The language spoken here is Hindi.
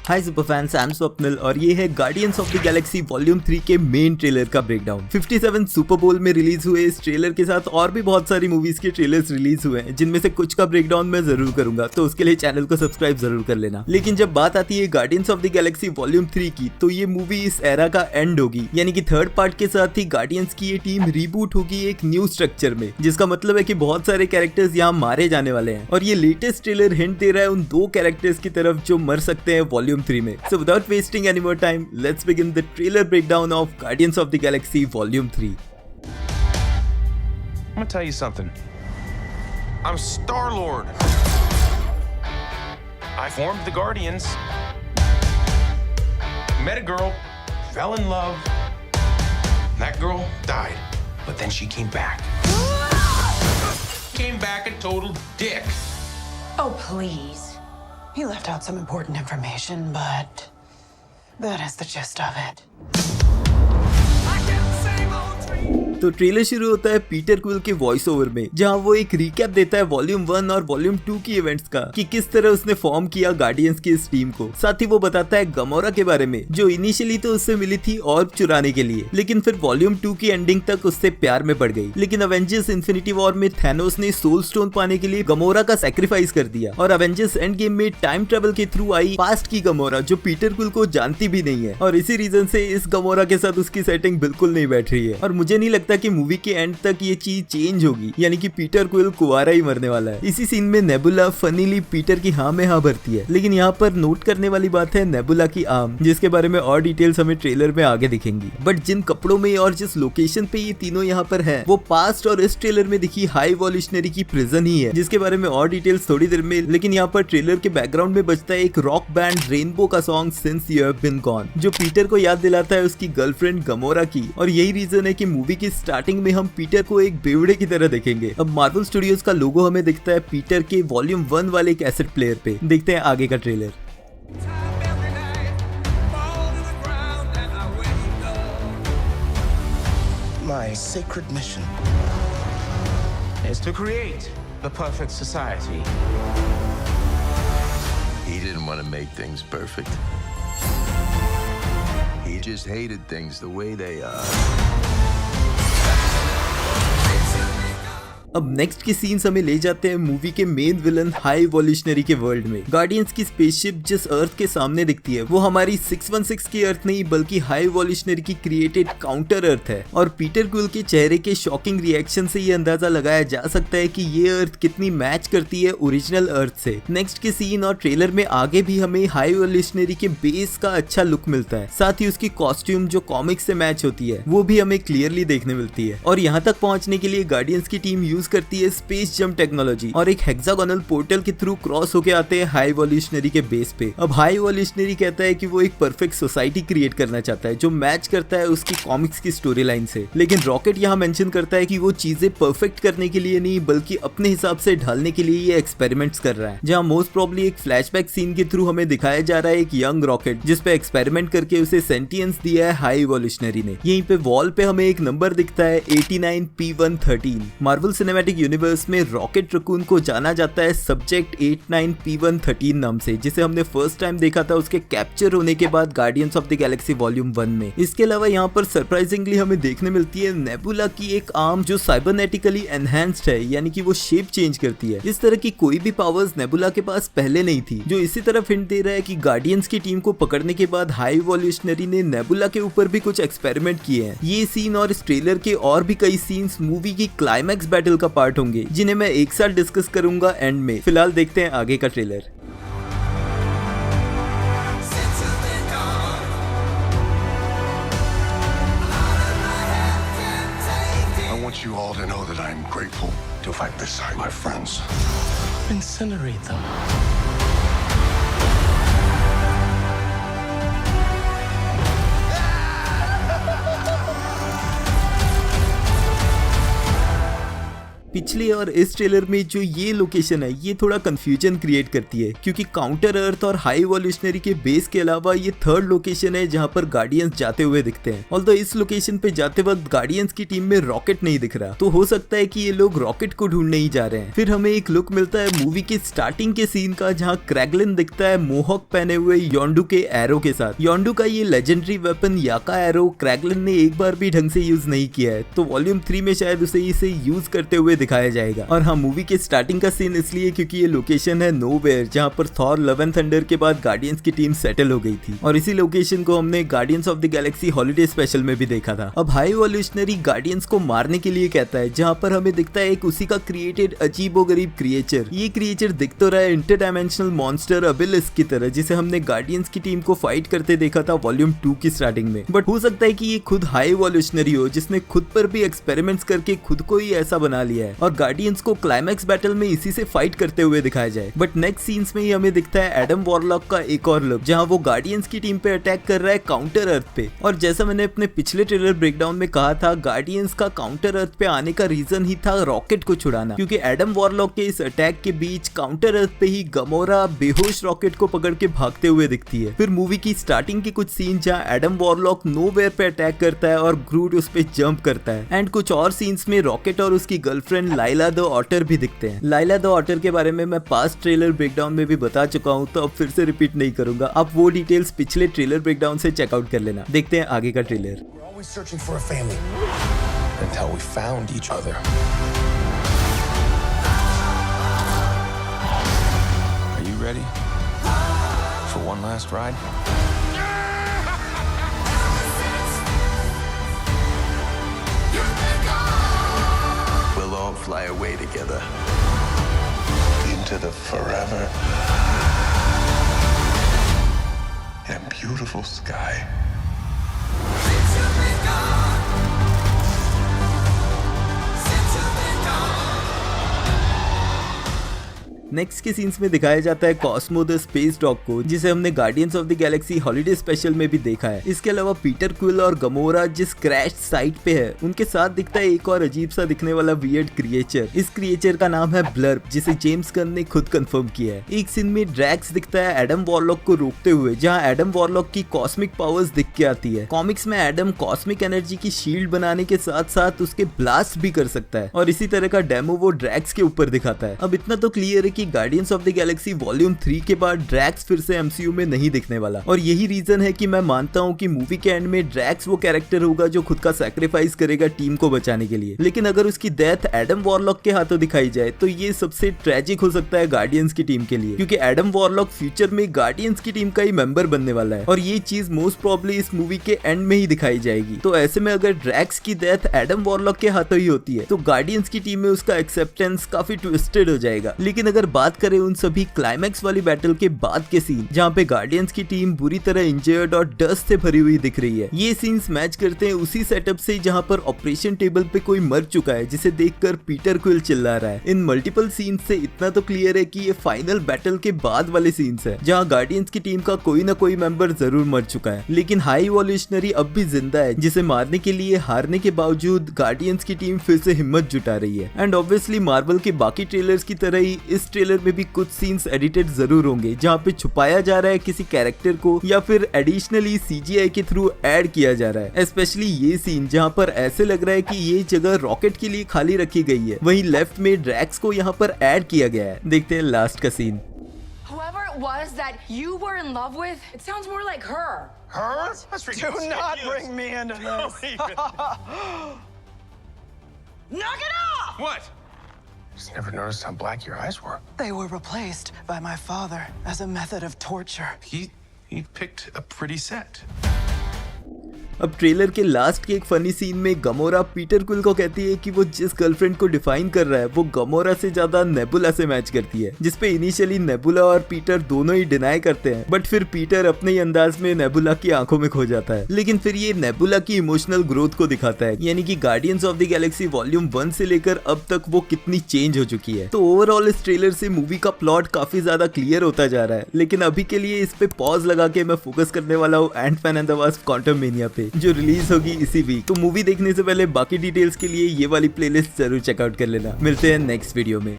Hi super fans, I am Swapnil और ये है guardians of the Galaxy volume 3 के मेन ट्रेलर का ब्रेकडाउन। 57 सुपर बोल में रिलीज हुए इस ट्रेलर के साथ और भी बहुत सारी मूवीज के ट्रेलर्स रिलीज हुए हैं, जिनमें से कुछ का ब्रेकडाउन मैं जरूर करूंगा, तो उसके लिए चैनल को सब्सक्राइब जरूर कर लेना। लेकिन जब बात आती है guardians of the Galaxy volume 3 की, तो ये मूवी इस एरा का एंड होगी, यानी कि थर्ड पार्ट के साथ ही गार्डियंस की ये टीम रीबूट होगी एक न्यू स्ट्रक्चर में, जिसका मतलब है कि बहुत सारे कैरेक्टर्स यहाँ मारे जाने वाले हैं। और ये लेटेस्ट ट्रेलर हिंट दे रहा है उन दो कैरेक्टर्स की तरफ जो मर सकते हैं वॉल्यूम 3 में। So without wasting any more time, let's begin the trailer breakdown of Guardians of the Galaxy Volume 3. I'm gonna tell you something. I'm Star-Lord. I formed the Guardians. Met a girl, fell in love. That girl died, but then she came back. Came back a total dick. Oh, please. He left out some important information, but that is the gist of it. तो ट्रेलर शुरू होता है पीटर क्विल के वॉइस ओवर में, जहां वो एक रिकैप देता है वॉल्यूम 1 और वॉल्यूम 2 की इवेंट्स का, कि किस तरह उसने फॉर्म किया गार्डियंस की इस टीम को। साथ ही वो बताता है गमोरा के बारे में, जो इनिशियली तो उससे मिली थी ऑर्ब चुराने के लिए, लेकिन फिर वॉल्यूम 2 की एंडिंग तक उससे प्यार में पड़ गई। लेकिन अवेंजर्स इन्फिनिटी वॉर में थैनोस ने सोल स्टोन पाने के लिए गमोरा का सैक्रिफाइस कर दिया, और अवेंजर्स एंड गेम में टाइम ट्रेवल के थ्रू आई पास्ट की गमोरा, जो पीटर क्विल को जानती भी नहीं है, और इसी रीजन से इस गमोरा के साथ उसकी सेटिंग बिल्कुल नहीं बैठ रही है। और मुझे नहीं लगता कि मूवी के एंड तक ये चीज चेंज होगी, यानी कि पीटर क्विल कुंवारा ही मरने वाला है। इसी सीन में नेबुला फनीली पीटर की हाँ में हाँ भरती है, लेकिन यहाँ पर नोट करने वाली बात है नेबुला की आर्म, जिसके बारे में और डिटेल्स हमें ट्रेलर में आगे दिखेंगी। बट जिन कपड़ों में और जिस लोकेशन पे ये तीनों यहाँ पर है, वो पास्ट और इस ट्रेलर में दिखी हाई वॉल्यूशनरी की प्रिजन ही है, जिसके बारे में और डिटेल्स थोड़ी देर में। लेकिन यहाँ पर ट्रेलर के बैकग्राउंड में बजता है एक रॉक बैंड रेनबो का song since you have been gone, जो पीटर को याद दिलाता है उसकी गर्लफ्रेंड गमोरा की। और यही रीजन है कि मूवी की स्टार्टिंग में हम पीटर को एक बेवड़े की तरह देखेंगे। अब मार्वल स्टूडियोज का लोगो हमें दिखता है पीटर के वॉल्यूम 1 वाले कैसेट प्लेयर पे। देखते हैं आगे का trailer. My sacred mission is to create the perfect society. He didn't want to make things perfect. He just hated things the way they are. अब नेक्स्ट की सीन्स हमें ले जाते हैं मूवी के मेन विलन हाई वॉल्यूशनरी के वर्ल्ड में। गार्डियंस की स्पेसशिप जिस अर्थ के सामने दिखती है, वो हमारी 616 की अर्थ नहीं, बल्कि हाई वॉल्यूशनरी की क्रिएटेड काउंटर अर्थ है। और पीटर क्विल के चेहरे के शॉकिंग रिएक्शन से ये अंदाजा लगाया जा सकता है कि ये अर्थ कितनी मैच करती है ओरिजिनल अर्थ से। नेक्स्ट के सीन और ट्रेलर में आगे भी हमें हाई वॉल्यूशनरी के बेस का अच्छा लुक मिलता है, साथ ही उसकी कॉस्ट्यूम जो कॉमिक्स से मैच होती है, वो भी हमें क्लियरली देखने मिलती है। और यहाँ तक पहुंचने के लिए गार्डियंस की टीम यूज करती है स्पेस जंप टेक्नोलॉजी, और एक हेक्सागोनल पोर्टल के थ्रू क्रॉस होके आते हैं हाई वॉल्यूशनरी के बेस पे। अब हाई वॉल्यूशनरी कहता है कि वो एक परफेक्ट सोसाइटी क्रिएट करना चाहता है, जो मैच करता है उसकी कॉमिक्स की स्टोरी लाइन से। लेकिन रॉकेट यहाँ मेंशन करता है कि वो चीजें परफेक्ट करने के लिए नहीं, बल्कि अपने हिसाब से ढालने के लिए ये एक्सपेरिमेंट्स कर रहा है। जहाँ मोस्ट प्रॉब्ली एक फ्लैशबैक सीन के थ्रू हमें दिखाया जा रहा है एक यंग रॉकेट, जिसपे एक्सपेरिमेंट करके उसे सेंटियंस दिया है हाई वॉल्यूशनरी ने। यहीं पे वॉल पे हमें एक नंबर दिखता है 89P113। मार्वल सिनेमैटिक यूनिवर्स में रॉकेट रकून को जाना जाता है सब्जेक्ट 89P113 नाम से, जिसे हमने फर्स्ट टाइम देखा था उसके कैप्चर होने के बाद guardians of the Galaxy volume 1 में। इसके अलावा यहाँ पर सरप्राइजिंगली हमें देखने मिलती है नेबुला की एक आर्म जो साइबरनेटिकली एनहांस्ड है, यानी कि वो शेप चेंज करती है। इस तरह की कोई भी पावर्स नेबुला के पास पहले नहीं थी, जो इसी तरफ हिंट दे रहा है कि गार्डियंस की टीम को पकड़ने के बाद हाई वॉल्यूशनरी ने नेबुला के ऊपर भी कुछ एक्सपेरिमेंट किए हैं। ये सीन और इस ट्रेलर के और भी कई सीन्स मूवी की क्लाइमैक्स बैटल का पार्ट होंगे, जिन्हें मैं एक साथ डिस्कस करूंगा एंड में। फिलहाल देखते हैं आगे का trailer. I want you all to know that I'm grateful to fight beside my friends. Incinerate them. पिछले और इस ट्रेलर में जो ये लोकेशन है ये थोड़ा कंफ्यूजन क्रिएट करती है, क्योंकि काउंटर अर्थ और हाई वॉल्यूशनरी के बेस के अलावा ये थर्ड लोकेशन है जहाँ पर गार्डियंस जाते हुए दिखते हैं। ऑल्दो इस लोकेशन पे जाते वक्त गार्डियंस की टीम में रॉकेट नहीं दिख रहा, तो हो सकता है कि ये लोग रॉकेट को ढूंढने ही जा रहे हैं। फिर हमें एक लुक मिलता है मूवी के स्टार्टिंग के सीन का, जहाँ क्रैगलिन दिखता है मोहॉक पहने हुए योंडू के एरो के साथ। योंडू का ये लेजेंडरी वेपन याका एरो क्रैगलिन ने एक बार भी ढंग से यूज नहीं किया है, तो वॉल्यूम 3 में शायद उसे इसे यूज करते हुए दिखाया जाएगा। और हाँ, मूवी के स्टार्टिंग का सीन इसलिए क्योंकि ये लोकेशन है नोवेयर, जहाँ पर थॉर लव एंड थंडर के बाद गार्डियंस की टीम सेटल हो गई थी, और इसी लोकेशन को हमने guardians of the Galaxy holiday special में भी देखा था। अब हाई वॉल्यूशनरी गार्डियंस को मारने के लिए कहता है, जहाँ पर हमें दिखता है एक उसी का क्रिएटेड अजीबोगरीब क्रिएचर। ये क्रिएचर दिख तो रहा है इंटरडायमेंशनल मॉन्स्टर अबिलिस की तरह, जिसे हमने गार्डियंस की टीम को फाइट करते देखा था वॉल्यूम 2 की स्टार्टिंग में। बट हो सकता है कि ये खुद हाई वॉल्यूशनरी हो, जिसने खुद पर भी एक्सपेरिमेंट्स करके खुद को ही ऐसा बना लिया है, और गार्डियंस को क्लाइमैक्स बैटल में इसी से फाइट करते हुए दिखाया जाए। बट नेक्स्ट सीन्स में ही हमें दिखता है एडम वॉरलॉक का एक और लुक, जहाँ वो गार्डियंस की टीम पे अटैक कर रहा है काउंटर अर्थ पे। और जैसा मैंने अपने पिछले ट्रेलर ब्रेकडाउन में कहा था, गार्डियंस का काउंटर अर्थ पे आने का रीजन ही था रॉकेट को छुड़ाना, क्योंकि एडम वॉरलॉक के इस अटैक के बीच काउंटर अर्थ पे ही गमोरा बेहोश रॉकेट को पकड़ के भागते हुए दिखती है। फिर मूवी की स्टार्टिंग के कुछ सीन जहाँ एडम वॉरलॉक नोवेयर पे अटैक करता है और ग्रूट उस पे जंप करता है, एंड कुछ और सीन्स में रॉकेट और उसकी गर्लफ्रेंड लाइला द ऑटर भी दिखते हैं। लाइला द ऑटर के बारे में मैं पास्ट ट्रेलर ब्रेकडाउन में भी बता चुका हूँ, तो अब फिर से रिपीट नहीं करूंगा। आप वो डिटेल्स पिछले ट्रेलर ब्रेकडाउन से चेकआउट कर लेना। देखते हैं आगे का trailer. We're always searching for a family until we found each other. Are you ready for one last ride? We'll all fly away together Into the forever and beautiful sky. Next के सीन्स में दिखाया जाता है कॉस्मो द स्पेस डॉग को, जिसे हमने guardians of the Galaxy holiday special में भी देखा है। इसके अलावा पीटर क्विल और गमोरा जिस क्रैश साइट पे है, उनके साथ दिखता है एक और अजीब सा दिखने वाला वियर्ड क्रिएचर। इस क्रिएचर का नाम है ब्लर्ब, जिसे जेम्स गन ने खुद कंफर्म किया है। एक सीन में ड्रैक्स दिखता है एडम वॉरलॉक को रोकते हुए, जहाँ एडम वॉरलॉक की कॉस्मिक पावर्स दिख के आती है। कॉमिक्स में एडम कॉस्मिक एनर्जी की शील्ड बनाने के साथ साथ उसके ब्लास्ट भी कर सकता है, और इसी तरह का डेमो वो ड्रैक्स के ऊपर दिखाता है। अब इतना तो क्लियर है कि guardians of the Galaxy volume 3 के बाद ड्रैक्स फिर से एमसीयू में नहीं दिखने वाला, और यही रीजन है कि मैं मानता हूँ कि मूवी के एंड में ड्रैक्स वो कैरेक्टर होगा जो खुद का सैक्रिफाइस करेगा टीम को बचाने के लिए। लेकिन अगर उसकी डेथ एडम वॉरलॉक के हाथों दिखाई जाए तो ये सबसे ट्रेजिक हो सकता है गार्डियंस की टीम के लिए, क्योंकि एडम वॉरलॉक फ्यूचर में गार्डियंस की टीम का ही मेंबर बनने वाला है, और ये चीज मोस्ट प्रोबेबली इस मूवी के एंड में ही दिखाई जाएगी। तो ऐसे में अगर ड्रैक्स की डेथ एडम वॉरलॉक के हाथों ही होती है तो गार्डियंस की टीम में उसका एक्सेप्टेंस काफी ट्विस्टेड हो जाएगा। लेकिन अगर बात करें उन सभी क्लाइमैक्स वाली बैटल के बाद के सीन, जहाँ पे गार्डियंस की टीम बुरी तरह इंजर्ड और डस्ट से भरी हुई दिख रही है, ये सीन्स मैच करते हैं उसी सेटअप से जहाँ पर ऑपरेशन टेबल पे कोई मर चुका है, जिसे देखकर पीटर क्विल चिल्ला रहा है। इन मल्टीपल सीन्स से इतना तो क्लियर है कि ये फाइनल बैटल के बाद वाले सीन्स है, जहाँ गार्डियंस की टीम का कोई ना कोई मेंबर जरूर मर चुका है, लेकिन हाई वॉल्यूशनरी अब भी जिंदा है, जिसे मारने के लिए हारने के बावजूद गार्डियंस की टीम फिर से हिम्मत जुटा रही है। एंड ऑब्वियसली मार्वल के बाकी ट्रेलर्स की तरह ही इस ट्रेलर में भी कुछ सीन्स एडिटेड जरूर होंगे, जहाँ पे छुपाया जा रहा है किसी कैरेक्टर को या फिर एडिशनली सीजीआई के थ्रू ऐड किया जा रहा है। स्पेशली ये सीन जहाँ पर ऐसे लग रहा है कि ये जगह रॉकेट के लिए खाली रखी गई है, वहीं लेफ्ट में ड्रैक्स को यहाँ पर ऐड किया गया है। देखते हैं लास्ट का scene. Whoever it was that you were in love with, it sounds more like her. Her? That's ridiculous. Do not bring me into this. Knock it off! What? Just never noticed how black your eyes were. They were replaced by my father as a method of torture. He picked a pretty set. अब ट्रेलर के लास्ट के एक फनी सीन में गमोरा पीटर क्विल को कहती है कि वो जिस गर्लफ्रेंड को डिफाइन कर रहा है वो गमोरा से ज्यादा नेबुला से मैच करती है, जिसपे इनिशियली नेबुला और पीटर दोनों ही डिनाई करते हैं, बट फिर पीटर अपने ही अंदाज में नेबुला की आंखों में खो जाता है। लेकिन फिर ये नेबुला की इमोशनल ग्रोथ को दिखाता है, यानी कि guardians of the Galaxy volume 1 से लेकर अब तक वो कितनी चेंज हो चुकी है। तो ओवरऑल इस ट्रेलर से मूवी का प्लॉट काफी ज्यादा क्लियर होता जा रहा है, लेकिन अभी के लिए इस पे पॉज लगा के मैं फोकस करने वाला हूँ Ant Man and the Wasp Quantumania पे, पे, जो रिलीज होगी इसी वीक। तो मूवी देखने से पहले बाकी डिटेल्स के लिए ये वाली प्लेलिस्ट जरूर चेकआउट कर लेना। मिलते हैं नेक्स्ट वीडियो में।